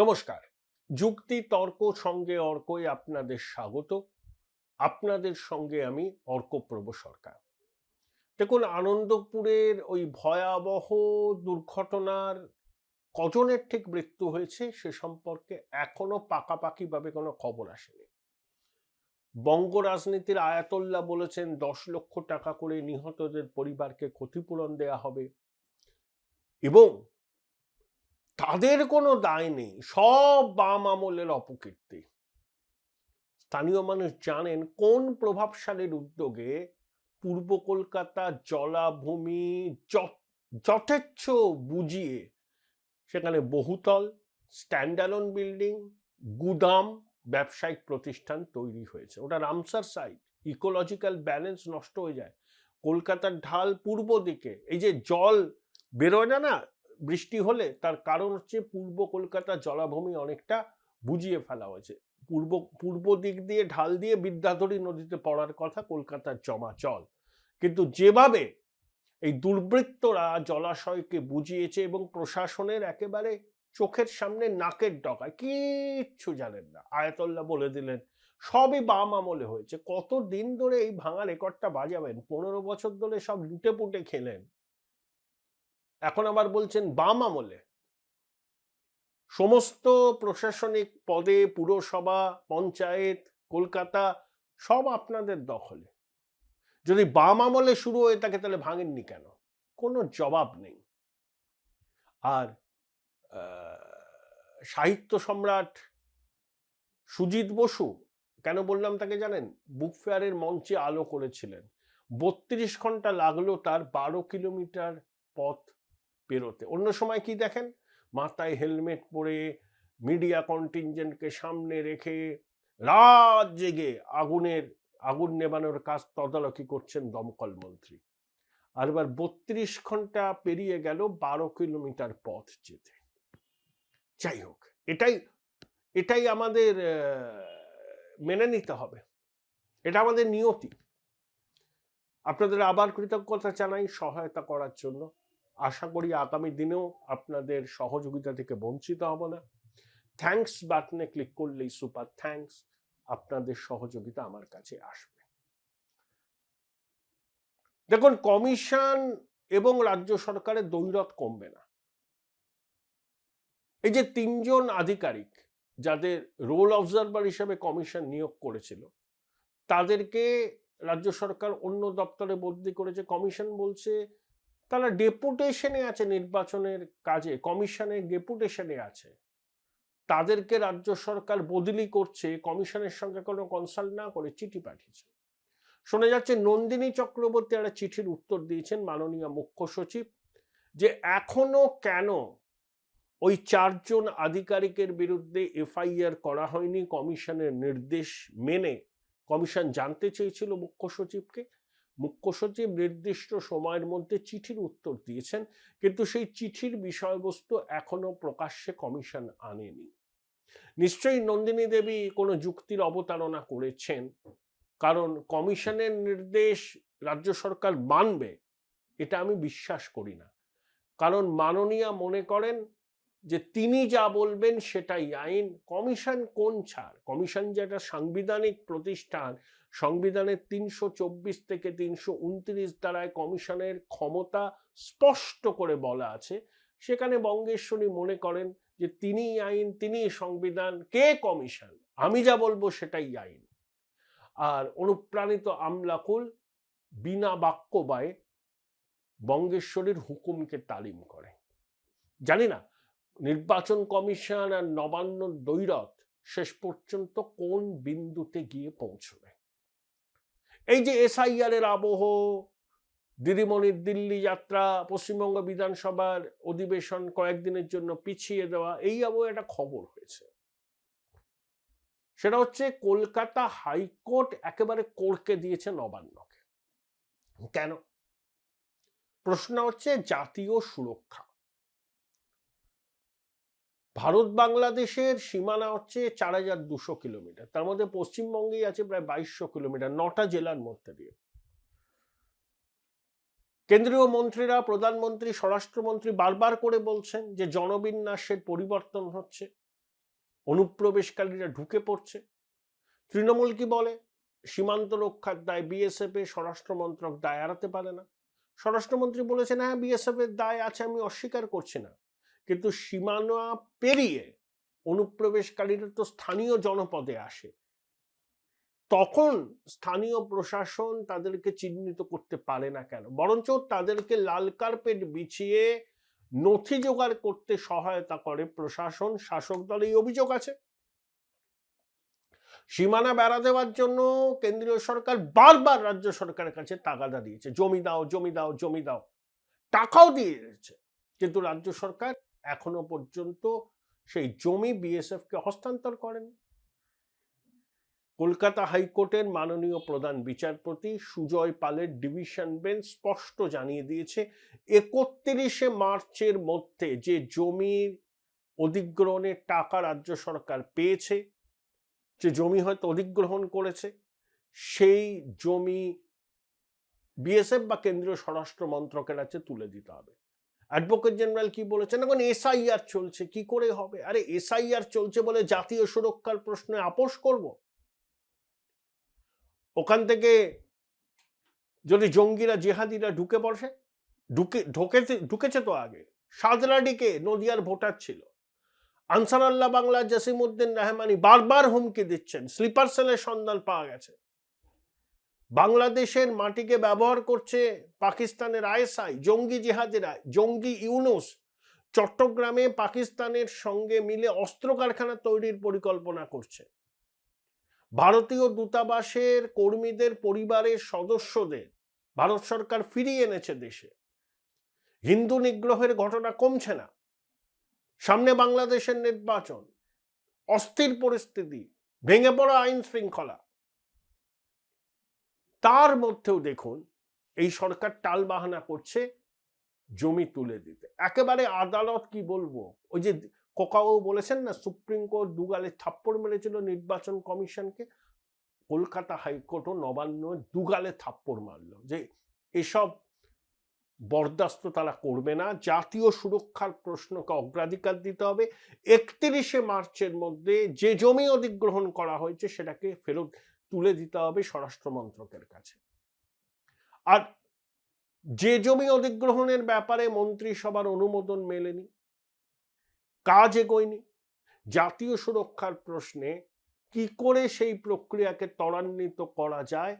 নমস্কার। যুক্তি তর্ক সঙ্গে অর্কই আপনাদের স্বাগত। আপনাদের সঙ্গে আমি অর্কপ্রভ সরকার। দেখুন, আনন্দপুরের ওই ভয়াবহ দুর্ঘটনার কজনের ঠিক মৃত্যু হয়েছে সে সম্পর্কে এখনো পাকাপাকিভাবে কোনো খবর আসেনি। বঙ্গ রাজনীতির আয়াতোল্লা বলেছেন 10 লক্ষ টাকা করে নিহতদের পরিবারকে ক্ষতিপূরণ দেয়া হবে এবং তাদের কোনো দায় নেই, সব বাম আমলের অপকীর্তি। স্থানীয় মানুষ জানেন কোন প্রভাবশালীর উদ্যোগে পূর্ব কলকাতা জলাভূমি যথেচ্ছ বুঝিয়ে সেখানে বহুতল, স্ট্যান্ডালোন বিল্ডিং, গুদাম, ব্যবসায়িক প্রতিষ্ঠান তৈরি হয়েছে। ওটা রামসার সাইট, ইকোলজিক্যাল ব্যালেন্স নষ্ট হয়ে যায়। কলকাতার ঢাল পূর্ব দিকে, এই যে জল বেরোয় না না বৃষ্টি হলে, তার কারণ হচ্ছে পূর্ব কলকাতার জলাভূমি অনেকটা বুঝিয়ে ফেলা হয়েছে। পূর্ব দিক দিয়ে ঢাল দিয়ে বিদ্যাধরী নদীতে পড়ার কথা কলকাতার জমা জল, কিন্তু যেভাবে এই দুর্বৃত্তরা জলাশয়কে বুঝিয়েছে এবং প্রশাসনের একেবারে চোখের সামনে নাকের ডগায় কিচ্ছু জানেন না, আয়াতোল্লাহ বলে দিলেন সবই বাম আমলে হয়েছে। কত দিন ধরে এই ভাঙা রেকর্ডটা বাজাবেন? 15 বছর ধরে সব লুটে পুটে খেলেন, এখন আবার বলছেন বাম আমলে। সমস্ত প্রশাসনিক পদে, পুরসভা, পঞ্চায়েত, কলকাতা সব আপনাদের দখলে। যদি বাম আমলে শুরু হয়ে থাকে তাহলে ভাঙেননি কেন? কোনো জবাব নেই। আর সাহিত্য সম্রাট সুজিত বসু, কেন বললাম তাকে জানেন? বুক ফেয়ারের মঞ্চে আলো করেছিলেন। 32 ঘন্টা লাগলো তার 12 কিলোমিটার পথ পেরোতে। অন্য সময় কি দেখেন? মাথায় হেলমেট পরে মিডিয়া কন্টিনজেন্টকে সামনে রেখে রাত জেগে আগুন নেবানোর কাজ তদারকি করছেন দমকল মন্ত্রী। আর এবার 32 ঘন্টা পেরিয়ে গেল 12 কিলোমিটার পথ যেতে। যাই হোক, এটাই আমাদের মেনে নিতে হবে, এটা আমাদের নিয়তি। আপনাদের আবার কৃতজ্ঞতা জানাই সহায়তা করার জন্য। আশা করি আগামী দিনেও আপনাদের সহযোগিতা থেকে বঞ্চিত হব না। থ্যাঙ্কস বাটনে ক্লিক করলেই সুপার থ্যাঙ্কস, আপনাদের সহযোগিতা আমার কাছে আসবে। দেখুন, কমিশন এবং রাজ্য সরকারের দ্বৈরথ কমবে না। এই যে 3জন আধিকারিক যাদের রোল অবজারভার হিসেবে কমিশন নিয়োগ করেছিল, তাদেরকে রাজ্য সরকার অন্য দপ্তরে বদলি করেছে। কমিশন বলছে তারা ডেপুটেশনে আছে, নির্বাচনের কাজে কমিশনের ডেপুটেশনে আছে, তাদেরকে রাজ্য সরকার বদলি করছে কমিশনের সঙ্গে কোনো কনসাল্ট না করে, চিঠি পাঠিয়েছে। শোনা যাচ্ছে নন্দিনী চক্রবর্তী একটা চিঠির উত্তর দিয়েছেন মাননীয় মুখ্য সচিব, যে এখনো কেন ওই 4জন আধিকারিকের বিরুদ্ধে এফআইআর করা হয়নি কমিশনের নির্দেশ মেনে। কমিশন জানতে চেয়েছিল মুখ্য সচিবকে, মুখ্য সচিব নির্দিষ্ট সময়ের মধ্যে চিঠির উত্তর দিয়েছেন, কিন্তু সেই চিঠির বিষয়বস্তু এখনো প্রকাশ্যে কমিশন আনেনি। নিশ্চয়ই নন্দিনী দেবী কোনো যুক্তির অবতারণা করেছেন, কারণ কমিশনের নির্দেশ রাজ্য সরকার মানবে এটা আমি বিশ্বাস করি না। কারণ মাননীয়া মনে করেন যে তিনি যা বলবেন সেটাই আইন। কমিশন কোন ছাড়? কমিশন যেটা সাংবিধানিক প্রতিষ্ঠান, সংবিধানের 324 থেকে 329 দ্বারায় কমিশনের ক্ষমতা স্পষ্ট করে বলা আছে। সেখানে বঙ্গেশ্বরী মনে করেন যে তিনি আইন, তিনি সংবিধান, কে কমিশন? আমি যা বলবো সেটাই আইন। আর অনুপ্রাণিত আমলাকুল বিনা বাক্য ব্যয়ে বঙ্গেশ্বরীর হুকুমকে তালিম করে। জানি না নির্বাচন কমিশন আর নবান্ন দ্বৈরথ শেষ পর্যন্ত কোন বিন্দুতে গিয়ে পৌঁছবে। এই যে এসআইআর এর আবহ, দিদিমণির দিল্লি যাত্রা, পশ্চিমবঙ্গ বিধানসভার অধিবেশন কয়েকদিনের জন্য পিছিয়ে দেওয়া, এই আবহে একটা খবর হয়েছে। সেটা হচ্ছে কলকাতা হাইকোর্ট একেবারে কোর্টকে দিয়েছে নবান্নকে। কেন? প্রশ্ন হচ্ছে জাতীয় সুরক্ষা। ভারত বাংলাদেশের সীমানা হচ্ছে 4200 কিলোমিটার, তার মধ্যে পশ্চিমবঙ্গেই আছে প্রায় 2200 কিলোমিটার, 9টা জেলার মধ্যে দিয়ে। কেন্দ্রীয় মন্ত্রীরা, প্রধানমন্ত্রী, স্বরাষ্ট্রমন্ত্রী বারবার করে বলছেন যে জনবিন্যাসের পরিবর্তন হচ্ছে। অনুপ্রবেশকারীরা ঢুকে পড়ছে। তৃণমূল কি বলে? সীমান্ত রক্ষার দায় বিএসএফ এ, স্বরাষ্ট্রমন্ত্রক দায় এড়াতে পারে না। স্বরাষ্ট্রমন্ত্রী বলেছেন হ্যাঁ বিএসএফ এর দায় আছে, আমি অস্বীকার করছি না, কিন্তু সীমানা পেরিয়ে অনুপ্রবেশকারীরা তো স্থানীয় জনপদে আসে, তখন স্থানীয় প্রশাসন তাদেরকে চিহ্নিত করতে পারে না কেন? বরঞ্চ তাদেরকে লাল কার্পেট বিছিয়ে নথি জোগাড় করতে সহায়তা করে প্রশাসন, শাসক দল, এই অভিযোগ আছে। সীমানা বেড়া দেওয়ার জন্য কেন্দ্রীয় সরকার বারবার রাজ্য সরকারের কাছে তাগাদা দিয়েছে, জমি দাও জমি দাও জমি দাও, টাকাও দিয়েছে, কিন্তু রাজ্য সরকার এখনো পর্যন্ত সেই জমি বিএসএফ কে হস্তান্তর করেন। কলকাতা হাইকোর্টের মাননীয় প্রধান বিচারপতি সুজয় পালের ডিভিশন বেঞ্চ স্পষ্ট জানিয়ে দিয়েছে 31শে মার্চের মধ্যে যে জমির অধিগ্রহণের টাকা রাজ্য সরকার পেয়েছে, যে জমি হয়তো অধিগ্রহণ করেছে, সেই জমি বিএসএফ বা কেন্দ্রীয় স্বরাষ্ট্র মন্ত্রকের কাছে তুলে দিতে হবে। অ্যাডভোকেট জেনারেল কি বলেছেন? এখন এসআইআর চলছে, কি করে হবে? আরে এসআইআর চলছে বলে জাতীয় সুরক্ষার প্রশ্নে আপোষ করব? ওখান থেকে যদি জঙ্গিরা জেহাদিরা ঢুকে পড়ে, ঢুকেছে তো আগে। সাদরাডিকে নদিয়ার ভোটার ছিল, আনসার আল্লাহ বাংলা জসিমউদ্দিন রহমানি বারবার হুমকি দিচ্ছেন, স্লিপার সেলের সন্ধান পাওয়া গেছে। বাংলাদেশের মাটিকে ব্যবহার করছে পাকিস্তানের আইএসআই, জঙ্গি জিহাদিরা, জঙ্গি ইউনুস চট্টগ্রামে পাকিস্তানের সঙ্গে মিলে অস্ত্র কারখানা তৈরির পরিকল্পনা করছে। ভারতীয় দূতাবাসের কর্মীদের পরিবারের সদস্যদের ভারত সরকার ফিরিয়ে এনেছে দেশে। হিন্দু নিগ্রহের ঘটনা কমছে না, সামনে বাংলাদেশের নির্বাচন, অস্থির পরিস্থিতি, ভেঙে পড়া আইন শৃঙ্খলা, তার মধ্যেও দেখুন এই সরকার টালবাহানা করছে জমি তুলে দিতে। একেবারে আদালত কি বলবো, ওই যে কোকাও বলেছেন না সুপ্রিম কোর্ট দুগালে থাপ্পড় মেরেছিল নির্বাচন কমিশনকে, কলকাতা হাইকোর্ট ও নবান্ন দুগালে থাপ্পড় মারলো যে এসব বরদাস্ত তারা করবে না, জাতীয় সুরক্ষার প্রশ্নকে অগ্রাধিকার দিতে হবে, 31শে মার্চের মধ্যে যে জমি অধিগ্রহণ করা হয়েছে সেটাকে ফেরত তুলে দিতে হবে স্বরাষ্ট্র মন্ত্রকের কাছে। আর যে জমি অধিগ্রহণের ব্যাপারে মন্ত্রিসভার অনুমোদন মেলেনি, কাজ এগোয়নি, জাতীয় সুরক্ষার প্রশ্নে কি করে সেই প্রক্রিয়াকে ত্বরান্বিত করা যায়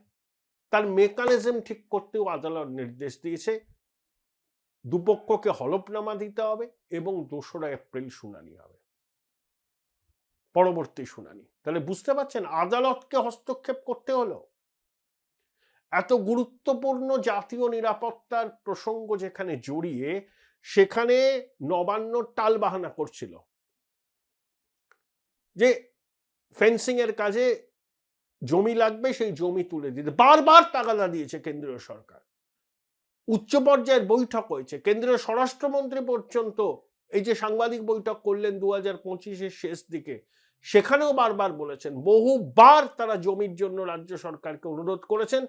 তার মেকানিজম ঠিক করতেও আদালত নির্দেশ দিয়েছে। দুপক্ষকে হলফনামা দিতে হবে এবং 2রা এপ্রিল শুনানি হবে, পরবর্তী শুনানি। তাহলে বুঝতে পারছেন আদালতকে হস্তক্ষেপ করতে হলো। এত গুরুত্বপূর্ণ জাতীয় নিরাপত্তার প্রসঙ্গ যেখানে জড়িয়ে, সেখানে নবান্ন টালবাহানা করছিল যে ফেন্সিং এর কাজে জমি লাগবে, সেই জমি তুলে দিতে বারবার তাগাদা দিয়েছে কেন্দ্রীয় সরকার। উচ্চ পর্যায়ের বৈঠক হয়েছে, কেন্দ্রীয় স্বরাষ্ট্রমন্ত্রী পর্যন্ত এই যে সাংবাদিক বৈঠক করলেন 2025-এর শেষ দিকে, সেখানেও বারবার বলেছেন, বহুবার তারা জমির জন্য রাজ্য সরকারকে অনুরোধ করেছেন,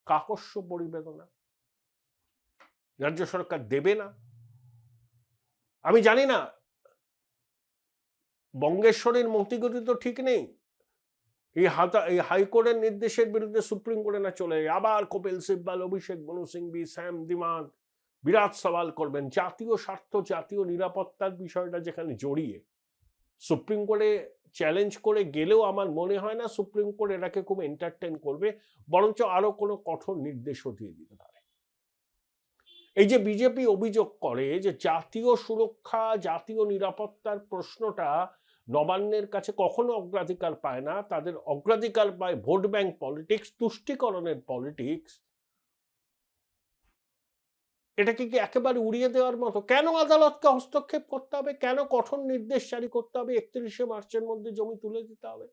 কাকস্য পরিবেদনা রাজ্য সরকার দেবে না। আমি জানি না বঙ্গেশ্বরীর মতিগতি তো ঠিক নেই, এই হাইকোর্টের নির্দেশের বিরুদ্ধে সুপ্রিম কোর্টে না চলে আবার কপিল সিব্বাল, অভিষেক মনু সিংভি, স্যাম দিমাগ বিরাট সওয়াল করবেন। জাতীয় স্বার্থ, জাতীয় নিরাপত্তার বিষয়টা যেখানে জড়িয়ে, সুপ্রিম কোর্টে চ্যালেঞ্জ করে গেলেও আমার মনে হয় না সুপ্রিম কোর্ট এটাকে খুব এন্টারটেইন করবে, বরঞ্চ আরো কোনো কঠোর নির্দেশও দিয়ে দিতে পারে। এই যে বিজেপি অভিযোগ করে যে জাতীয় সুরক্ষা, জাতীয় নিরাপত্তার প্রশ্নটা নবান্নের কাছে কখনো অগ্রাধিকার পায় না, তাদের অগ্রাধিকার পায় ভোট ব্যাংক পলিটিক্স, তুষ্টিকরণের পলিটিক্স, এটাকে কি একেবারে উড়িয়ে দেওয়ার মতো? কেন আদালতকে হস্তক্ষেপ করতে হবে? কেন কঠোর নির্দেশ জারি করতে হবে 31শে মার্চের মধ্যে জমি তুলে দিতে হবে?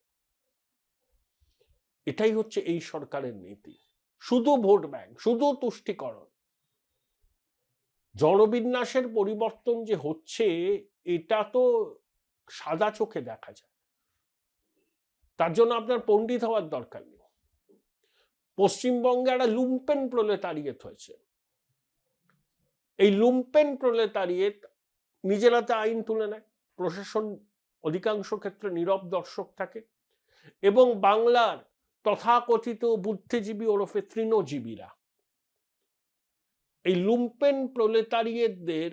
এটাই হচ্ছে এই সরকারের নীতি, শুধু ভোট ব্যাংক, শুধু তুষ্টিকরণ। জনবিন্যাসের পরিবর্তন যে হচ্ছে এটা তো সাদা চোখে দেখা যায়, তার জন্য আপনার পণ্ডিত হওয়ার দরকার নেই। পশ্চিমবঙ্গে একটা লুম্পেন প্রলেতারিয়েত হয়েছে, এই লুম্পেন প্রলেতারিয়েত নিজের হাতে আইন তুলে নেয়, প্রশাসন অধিকাংশ ক্ষেত্রে নীরব দর্শক থাকে, এবং বাংলার তথাকথিত বুদ্ধিজীবী ওরফে তৃণজীবীরা এই লুম্পেন প্রলেতারিয়েতদের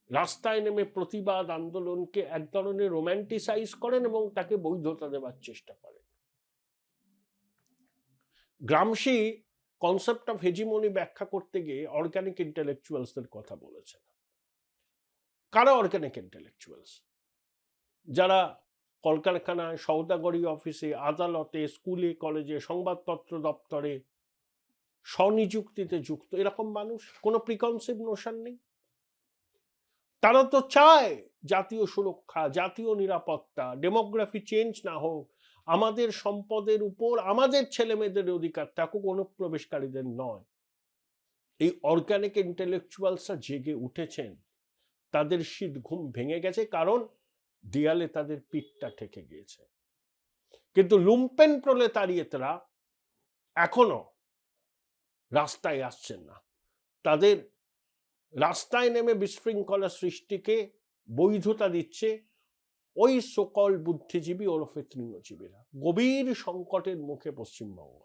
রাস্তায় নেমে প্রতিবাদ আন্দোলনকে এক ধরনের রোম্যান্টিসাইজ করেন এবং তাকে বৈধতা দেওয়ার চেষ্টা করেন। গ্রামসি কনসেপ্ট অফ হেজিমনি ব্যাখ্যা করতে গিয়ে অর্গানিক ইন্টেলেকচুয়ালসদের কথা বলেছেন। কারা অর্গানিক ইন্টেলেকচুয়ালস? যারা কলকারখানায়, সওদাগরি অফিসে, আদালতে, স্কুলে, কলেজে, সংবাদপত্র দপ্তরে স্বনিযুক্তিতে যুক্ত এরকম মানুষ, কোনো প্রিকনসিভ নোশন নেই। তারা তো চায় জাতীয় সুরক্ষা, জাতীয় নিরাপত্তা, ডেমোগ্রাফি চেঞ্জ না হোক, আমাদের সম্পদের উপর আমাদের ছেলে মেয়েদের অধিকার থাকুক, অনুপ্রবেশকারীদের নয়। এই অর্গানিক ইন্টেলেকচুয়ালসরা জেগে উঠেছেন, তাদের শীত ঘুম ভেঙে গেছে, কারণ দেয়ালে তাদের পিঠটা ঠেকে গিয়েছে। কিন্তু লুম্পেন প্রলেতারিয়েতরা এখনো রাস্তায় আসছেন না। তাদের রাস্তায় নেমে বিশৃঙ্খলা সৃষ্টিকে বৈধতা দিচ্ছে ওই সকল বুদ্ধিজীবী ওরফে তৃণজীবীরা। গভীর সংকটের মুখে পশ্চিমবঙ্গ,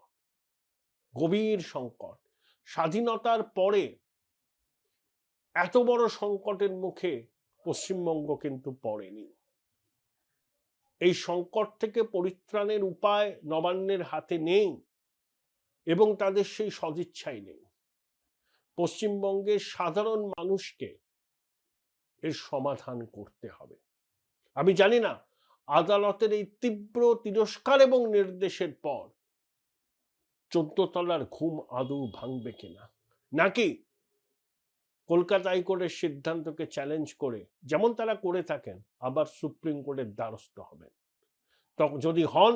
গভীর সংকট। স্বাধীনতার পরে এত বড় সংকটের মুখে পশ্চিমবঙ্গ কিন্তু পড়েনি। এই সংকট থেকে পরিত্রাণের উপায় নবান্নের হাতে নেই এবং তাদের সেই সদিচ্ছাই নেই। পশ্চিমবঙ্গের সাধারণ মানুষকে এর সমাধান করতে হবে। আমি জানি না আদালতের এই তীব্র তিরস্কার এবং নির্দেশের পর 14 তলার ঘুম আদৌ ভাঙবে কিনা, নাকি কলকাতা হাইকোর্টের সিদ্ধান্তকে চ্যালেঞ্জ করে, যেমন তারা করে থাকেন, আবার সুপ্রিম কোর্টের দ্বারস্থ হবেন। তখন যদি হন,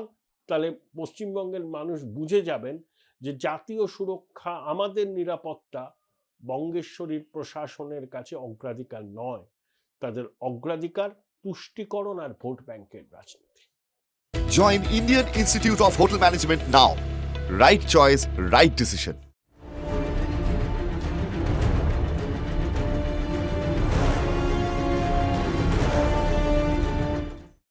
তাহলে পশ্চিমবঙ্গের মানুষ বুঝে যাবেন যে জাতীয় সুরক্ষা, আমাদের নিরাপত্তা বঙ্গেশ্বরীর প্রশাসনের কাছে অগ্রাধিকার নয়, তাদের অগ্রাধিকার তুষ্টিকরণ আর ভোট ব্যাংকের রাজনীতি। Join Indian Institute of Hotel Management now. Right choice, right decision.